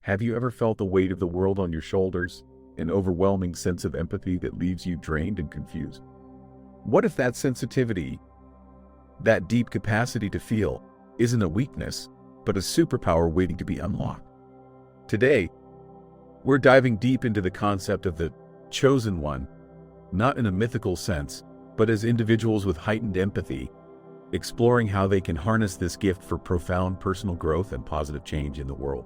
Have you ever felt the weight of the world on your shoulders, an overwhelming sense of empathy that leaves you drained and confused? What if that sensitivity, that deep capacity to feel, isn't a weakness, but a superpower waiting to be unlocked? Today, we're diving deep into the concept of the chosen one, not in a mythical sense, but as individuals with heightened empathy, exploring how they can harness this gift for profound personal growth and positive change in the world.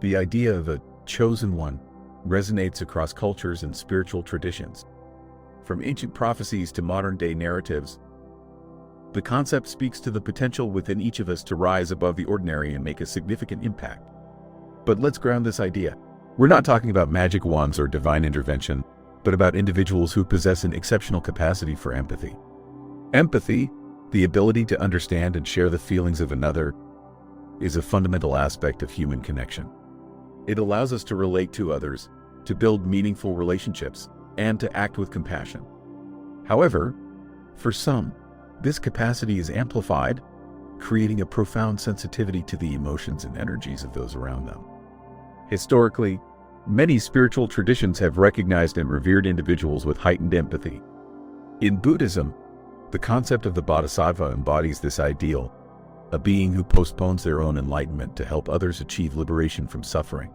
The idea of a chosen one resonates across cultures and spiritual traditions. From ancient prophecies to modern-day narratives, the concept speaks to the potential within each of us to rise above the ordinary and make a significant impact. But let's ground this idea. We're not talking about magic wands or divine intervention, but about individuals who possess an exceptional capacity for empathy. Empathy, the ability to understand and share the feelings of another, is a fundamental aspect of human connection. It allows us to relate to others, to build meaningful relationships, and to act with compassion. However, for some, this capacity is amplified, creating a profound sensitivity to the emotions and energies of those around them. Historically, many spiritual traditions have recognized and revered individuals with heightened empathy. In Buddhism, the concept of the bodhisattva embodies this ideal, a being who postpones their own enlightenment to help others achieve liberation from suffering.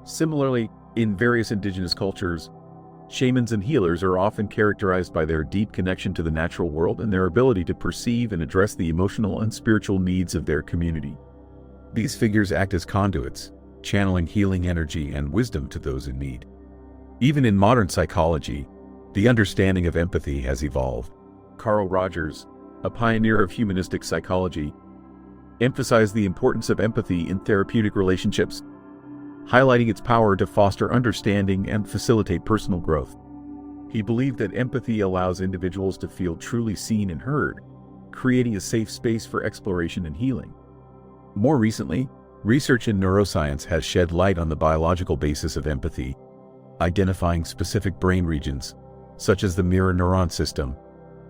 Similarly, in various indigenous cultures, shamans and healers are often characterized by their deep connection to the natural world and their ability to perceive and address the emotional and spiritual needs of their community. These figures act as conduits, channeling healing energy and wisdom to those in need. Even in modern psychology, the understanding of empathy has evolved. Carl Rogers, a pioneer of humanistic psychology, emphasized the importance of empathy in therapeutic relationships, highlighting its power to foster understanding and facilitate personal growth. He believed that empathy allows individuals to feel truly seen and heard, creating a safe space for exploration and healing. More recently, research in neuroscience has shed light on the biological basis of empathy, identifying specific brain regions, such as the mirror neuron system,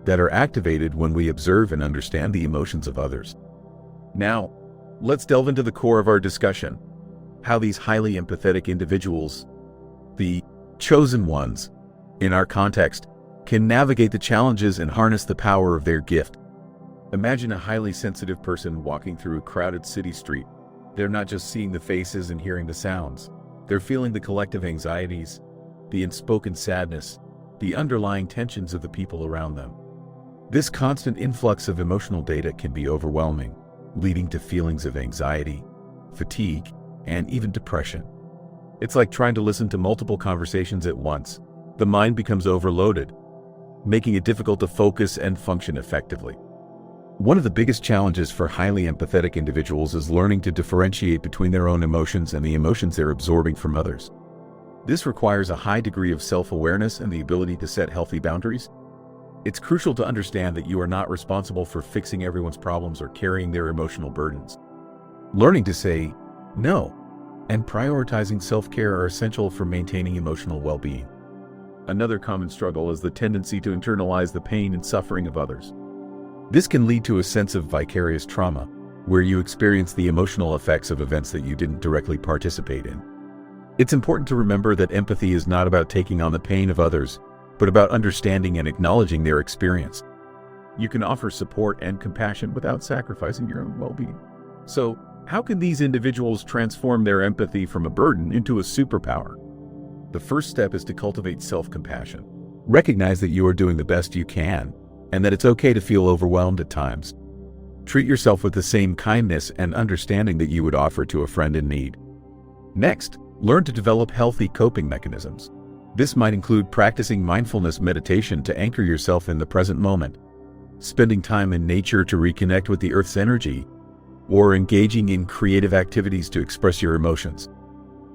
that are activated when we observe and understand the emotions of others. Now, let's delve into the core of our discussion: how these highly empathetic individuals, the chosen ones, in our context, can navigate the challenges and harness the power of their gift. Imagine a highly sensitive person walking through a crowded city street. They're not just seeing the faces and hearing the sounds. They're feeling the collective anxieties, the unspoken sadness, the underlying tensions of the people around them. This constant influx of emotional data can be overwhelming, leading to feelings of anxiety, fatigue, and even depression. It's like trying to listen to multiple conversations at once. The mind becomes overloaded, making it difficult to focus and function effectively. One of the biggest challenges for highly empathetic individuals is learning to differentiate between their own emotions and the emotions they're absorbing from others. This requires a high degree of self-awareness and the ability to set healthy boundaries. It's crucial to understand that you are not responsible for fixing everyone's problems or carrying their emotional burdens. Learning to say no and prioritizing self-care are essential for maintaining emotional well-being. Another common struggle is the tendency to internalize the pain and suffering of others. This can lead to a sense of vicarious trauma, where you experience the emotional effects of events that you didn't directly participate in. It's important to remember that empathy is not about taking on the pain of others, but about understanding and acknowledging their experience. You can offer support and compassion without sacrificing your own well-being. So, how can these individuals transform their empathy from a burden into a superpower? The first step is to cultivate self-compassion. Recognize that you are doing the best you can, and that it's okay to feel overwhelmed at times. Treat yourself with the same kindness and understanding that you would offer to a friend in need. Next, learn to develop healthy coping mechanisms. This might include practicing mindfulness meditation to anchor yourself in the present moment, spending time in nature to reconnect with the Earth's energy, or engaging in creative activities to express your emotions.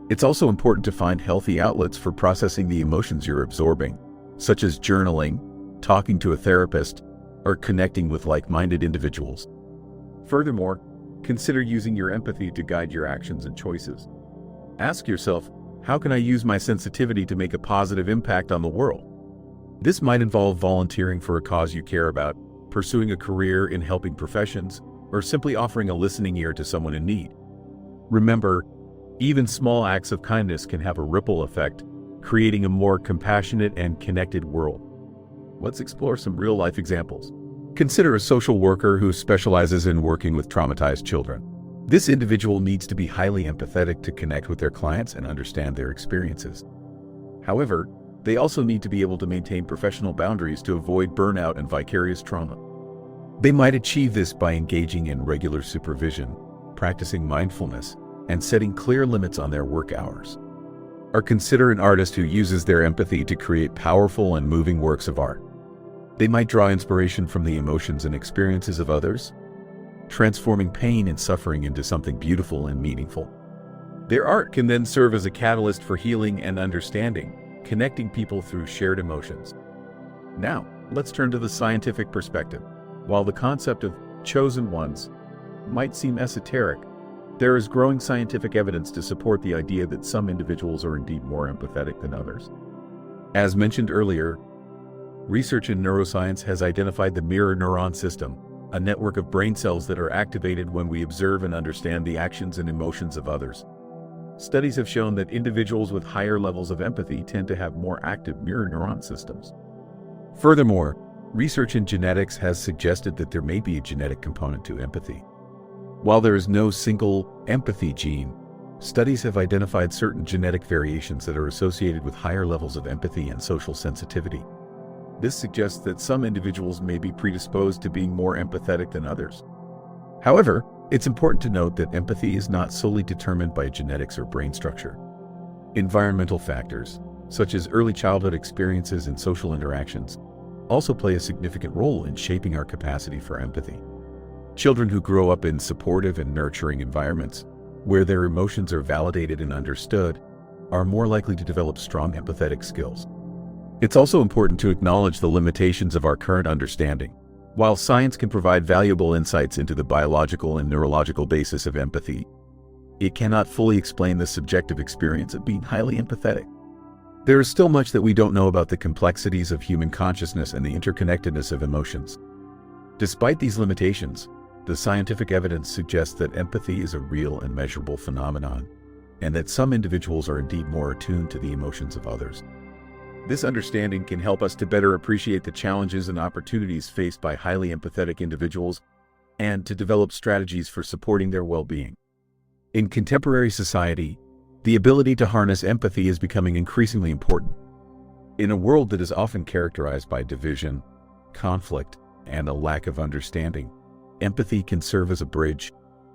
It's also important to find healthy outlets for processing the emotions you're absorbing, such as journaling, talking to a therapist, or connecting with like-minded individuals. Furthermore, consider using your empathy to guide your actions and choices. Ask yourself, how can I use my sensitivity to make a positive impact on the world? This might involve volunteering for a cause you care about, pursuing a career in helping professions, or simply offering a listening ear to someone in need. Remember, Even small acts of kindness can have a ripple effect, creating a more compassionate and connected world. Let's explore some real-life examples. Consider a social worker who specializes in working with traumatized children. This individual needs to be highly empathetic to connect with their clients and understand their experiences. However, they also need to be able to maintain professional boundaries to avoid burnout and vicarious trauma. They might achieve this by engaging in regular supervision, practicing mindfulness, and setting clear limits on their work hours. Or consider an artist who uses their empathy to create powerful and moving works of art. They might draw inspiration from the emotions and experiences of others, transforming pain and suffering into something beautiful and meaningful. Their art can then serve as a catalyst for healing and understanding, connecting people through shared emotions. Now, let's turn to the scientific perspective. While the concept of chosen ones might seem esoteric, there is growing scientific evidence to support the idea that some individuals are indeed more empathetic than others. As mentioned earlier, research in neuroscience has identified the mirror neuron system, a network of brain cells that are activated when we observe and understand the actions and emotions of others. Studies have shown that individuals with higher levels of empathy tend to have more active mirror neuron systems. Furthermore, research in genetics has suggested that there may be a genetic component to empathy. While there is no single empathy gene, studies have identified certain genetic variations that are associated with higher levels of empathy and social sensitivity. This suggests that some individuals may be predisposed to being more empathetic than others. However, it's important to note that empathy is not solely determined by genetics or brain structure. Environmental factors, such as early childhood experiences and social interactions, also play a significant role in shaping our capacity for empathy. Children who grow up in supportive and nurturing environments, where their emotions are validated and understood, are more likely to develop strong empathetic skills. It's also important to acknowledge the limitations of our current understanding. While science can provide valuable insights into the biological and neurological basis of empathy, it cannot fully explain the subjective experience of being highly empathetic. There is still much that we don't know about the complexities of human consciousness and the interconnectedness of emotions. Despite these limitations, the scientific evidence suggests that empathy is a real and measurable phenomenon, and that some individuals are indeed more attuned to the emotions of others. This understanding can help us to better appreciate the challenges and opportunities faced by highly empathetic individuals and to develop strategies for supporting their well-being. In contemporary society, the ability to harness empathy is becoming increasingly important. In a world that is often characterized by division, conflict, and a lack of understanding, empathy can serve as a bridge,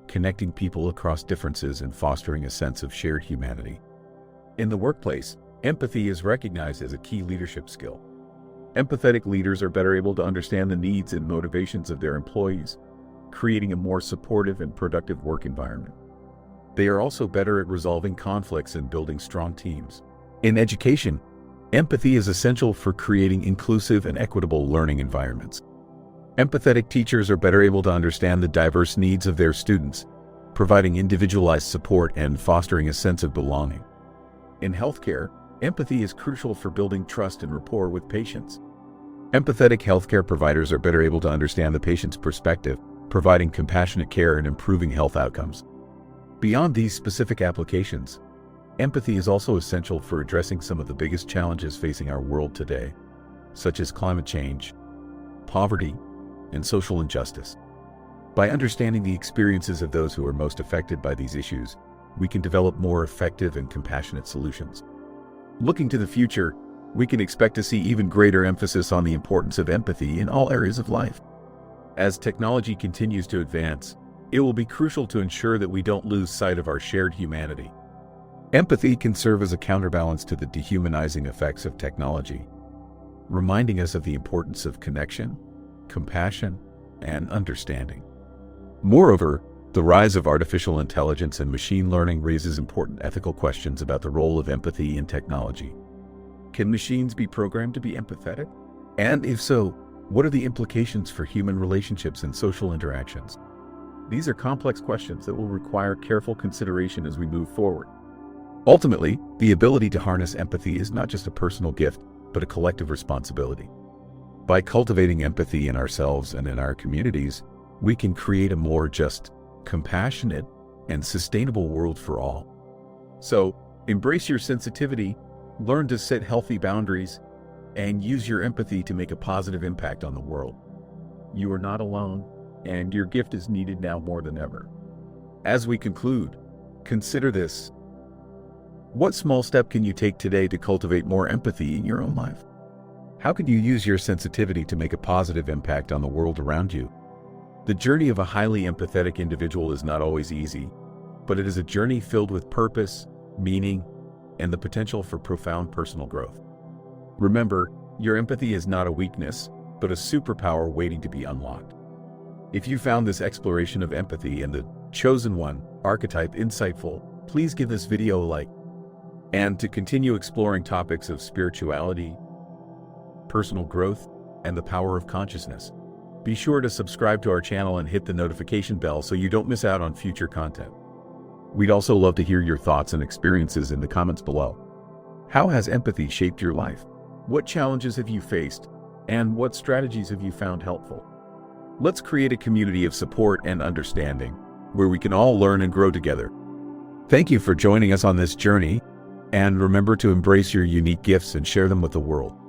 connecting people across differences and fostering a sense of shared humanity. In the workplace, empathy is recognized as a key leadership skill. Empathetic leaders are better able to understand the needs and motivations of their employees, creating a more supportive and productive work environment. They are also better at resolving conflicts and building strong teams. In education, empathy is essential for creating inclusive and equitable learning environments. Empathetic teachers are better able to understand the diverse needs of their students, providing individualized support and fostering a sense of belonging. In healthcare, empathy is crucial for building trust and rapport with patients. Empathetic healthcare providers are better able to understand the patient's perspective, providing compassionate care and improving health outcomes. Beyond these specific applications, empathy is also essential for addressing some of the biggest challenges facing our world today, such as climate change, poverty, and social injustice. By understanding the experiences of those who are most affected by these issues, we can develop more effective and compassionate solutions. Looking to the future, we can expect to see even greater emphasis on the importance of empathy in all areas of life. As technology continues to advance, it will be crucial to ensure that we don't lose sight of our shared humanity. Empathy can serve as a counterbalance to the dehumanizing effects of technology, reminding us of the importance of connection, compassion, and understanding. Moreover, the rise of artificial intelligence and machine learning raises important ethical questions about the role of empathy in technology. Can machines be programmed to be empathetic? And if so, what are the implications for human relationships and social interactions? These are complex questions that will require careful consideration as we move forward. Ultimately, the ability to harness empathy is not just a personal gift, but a collective responsibility. By cultivating empathy in ourselves and in our communities, we can create a more just, compassionate, and sustainable world for all. So, embrace your sensitivity, learn to set healthy boundaries, and use your empathy to make a positive impact on the world. You are not alone, and your gift is needed now more than ever. As we conclude, consider this. What small step can you take today to cultivate more empathy in your own life? How can you use your sensitivity to make a positive impact on the world around you? The journey of a highly empathetic individual is not always easy, but it is a journey filled with purpose, meaning, and the potential for profound personal growth. Remember, your empathy is not a weakness, but a superpower waiting to be unlocked. If you found this exploration of empathy and the chosen one archetype insightful, please give this video a like. And to continue exploring topics of spirituality, personal growth, and the power of consciousness, be sure to subscribe to our channel and hit the notification bell so you don't miss out on future content. We'd also love to hear your thoughts and experiences in the comments below. How has empathy shaped your life? What challenges have you faced? And what strategies have you found helpful? Let's create a community of support and understanding, where we can all learn and grow together. Thank you for joining us on this journey, and remember to embrace your unique gifts and share them with the world.